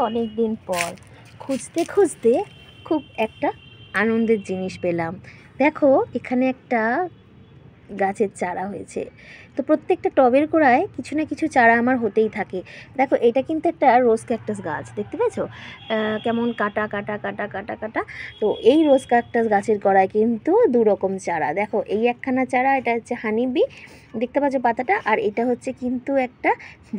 অনেক দিন পর খুঁজতে খুঁজতে খুব একটা আনন্দের জিনিস পেলাম। দেখো এখানে একটা গাছের চারা হয়েছে। তো প্রত্যেকটা টবের গোড়ায় কিছু না কিছু চারা আমার হতেই থাকে। দেখো এটা কিন্তু একটা রোজ ক্যাকটাস গাছ, দেখতে পেয়েছো কেমন কাটা কাটা কাটা কাটা কাটা। তো এই রোজ ক্যাকটাস গাছের গোড়ায় কিন্তু দু রকম চারা। দেখো এই একখানা চারা, এটা হচ্ছে হানিবি, দেখতে পাচ্ছ পাতাটা, আর এটা হচ্ছে কিন্তু একটা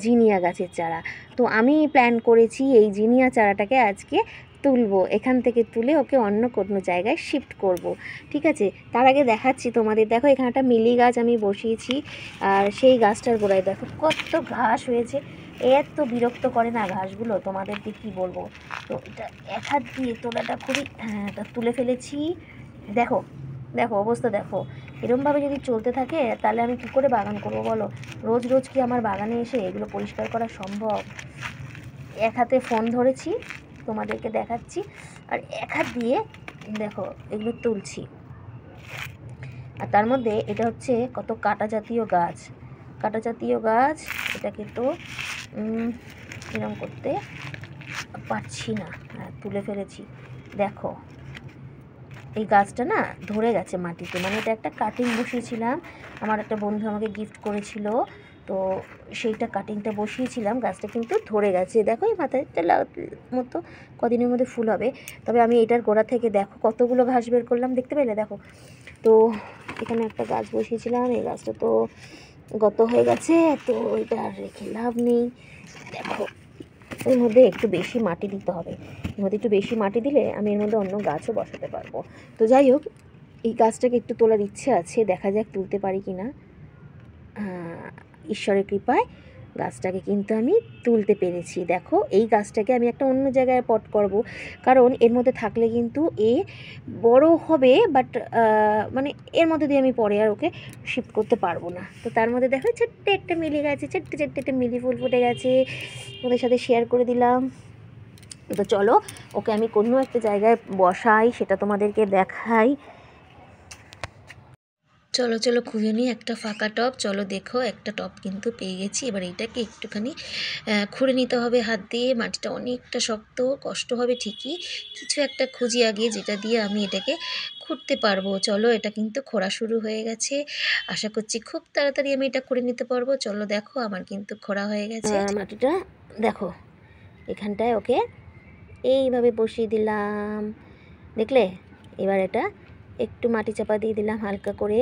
জিনিয়া গাছের চারা। তো আমি প্ল্যান করেছি এই জিনিয়া চারাটাকে আজকে তুলবো, এখান থেকে তুলে ওকে অন্য কোনো জায়গায় শিফট করব। ঠিক আছে, তার আগে দেখাচ্ছি তোমাদের। দেখো এখানে একটা মিলি গাছ আমি বসিয়েছি, আর সেই গাছটার গোড়ায় দেখো কত ঘাস হয়েছে। এত বিরক্ত করে না ঘাসগুলো, তোমাদেরকে কি বলবো। তো এটা এক হাত দিয়ে তোলাটা খুবই, এটা তুলে ফেলেছি। দেখো দেখো অবস্থা দেখো, এরমভাবে যদি চলতে থাকে তাহলে আমি কী করে বাগান করবো বলো। রোজ রোজ কি আমার বাগানে এসে এগুলো পরিষ্কার করা সম্ভব? এক হাতে ফোন ধরেছি, তোমাদেরকে দেখাচ্ছি, আর এক হাত দিয়ে দেখো এগুলো তুলছি। আর তার মধ্যে এটা হচ্ছে কত কাটা জাতীয় গাছ, কাটা জাতীয় গাছ। এটাকে তো এরকম করতে পারছি না, তুলে ফেলেছি। দেখো এই গাছটা না ধরে গেছে মাটিতে, মানে এটা একটা কাটিং বসিয়েছিলাম, আমার একটা বন্ধু আমাকে গিফট করেছিল, তো সেইটা কাটিংটা বসিয়েছিলাম, গাছটা কিন্তু ধরে গেছে। দেখো এই মাথায় মতো কদিনের মধ্যে ফুল হবে। তবে আমি এটার গোড়া থেকে দেখো কতগুলো ঘাস বের করলাম, দেখতে পেলে দেখো। তো এখানে একটা গাছ বসিয়েছিলাম, এই গাছটা তো গত হয়ে গেছে, তো এটা আর রেখে লাভ নেই। দেখো এর মধ্যে একটু বেশি মাটি দিতে হবে, এর মধ্যে একটু বেশি মাটি দিলে আমি এর মধ্যে অন্য গাছও বসাতে পারবো। তো যাই হোক, এই গাছটাকে একটু তোলার ইচ্ছে আছে, দেখা যাক তুলতে পারি কি না। ঈশ্বরের কৃপায় গাছটাকে কিন্তু আমি তুলতে পেরেছি। দেখো এই গাছটাকে আমি একটা অন্য জায়গায় পট করব, কারণ এর মধ্যে থাকলে কিন্তু এ বড় হবে, বাট মানে এর মধ্যে দিয়ে আমি পরে আর ওকে শিফট করতে পারবো না। তো তার মধ্যে দেখো ছোট্ট একটা মিলি গেছে, ছোট্ট ছোট্ট একটা মিলি ফুল ফুটে গেছে, ওদের সাথে শেয়ার করে দিলাম। তো চলো ওকে আমি কোনো একটা জায়গায় বসাই, সেটা তোমাদেরকে দেখাই। চলো চলো খুঁজে নিই একটা ফাঁকা টব। চলো দেখো একটা টব কিন্তু পেয়ে গেছি। এবার এইটাকে একটুখানি খুঁড়ে নিতে হবে হাত দিয়ে। মাটিটা অনেকটা শক্ত, কষ্ট হবে ঠিকই, কিছু একটা খুঁজি আগে যেটা দিয়ে আমি এটাকে খুঁড়তে পারবো। চলো এটা কিন্তু খোঁড়া শুরু হয়ে গেছে, আশা করছি খুব তাড়াতাড়ি আমি এটা করে নিতে পারবো। চলো দেখো আমার কিন্তু খোঁড়া হয়ে গেছে। মাটিটা দেখো এখানটায় ওকে এইভাবে বসিয়ে দিলাম, দেখলে। এবার এটা একটু মাটি চাপা দিয়ে দিলাম হালকা করে,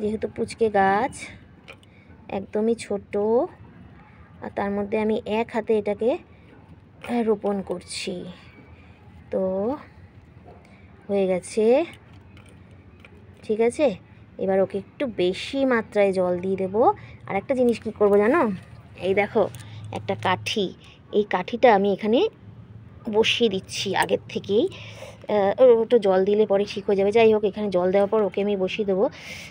যেহেতু পুচকে গাছ একদমই ছোট, আর তার মধ্যে আমি এক হাতে এটাকে রোপণ করছি। তো হয়ে গেছে, ঠিক আছে। এবার ওকে একটু বেশি মাত্রায় জল দিয়ে দেবো। আর একটা জিনিস কী করবো জানো, এই দেখো একটা কাঠি, এই কাঠিটা আমি এখানে বসিয়ে দিচ্ছি আগের থেকেই। ওটা জল দিলে পরে ঠিক হয়ে যাবে। যাই হোক, এখানে জল দেওয়ার পর ওকে আমি বসিয়ে দেবো,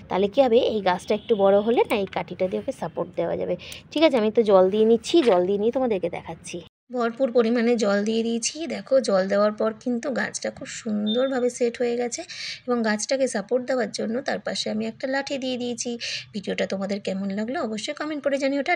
তাহলে কী হবে, এই গাছটা একটু বড় হলে না এই কাঠিটা দিয়ে ওকে সাপোর্ট দেওয়া যাবে। ঠিক আছে, আমি তো জল দিয়ে নিচ্ছি, জল দিয়ে নিয়ে তোমাদেরকে দেখাচ্ছি। ভরপুর পরিমাণে জল দিয়ে দিয়েছি। দেখো জল দেওয়ার পর কিন্তু গাছটা খুব সুন্দরভাবে সেট হয়ে গেছে, এবং গাছটাকে সাপোর্ট দেওয়ার জন্য তার পাশে আমি একটা লাঠি দিয়ে দিয়েছি। ভিডিওটা তোমাদের কেমন লাগলো অবশ্যই কমেন্ট করে জানিও। ওটা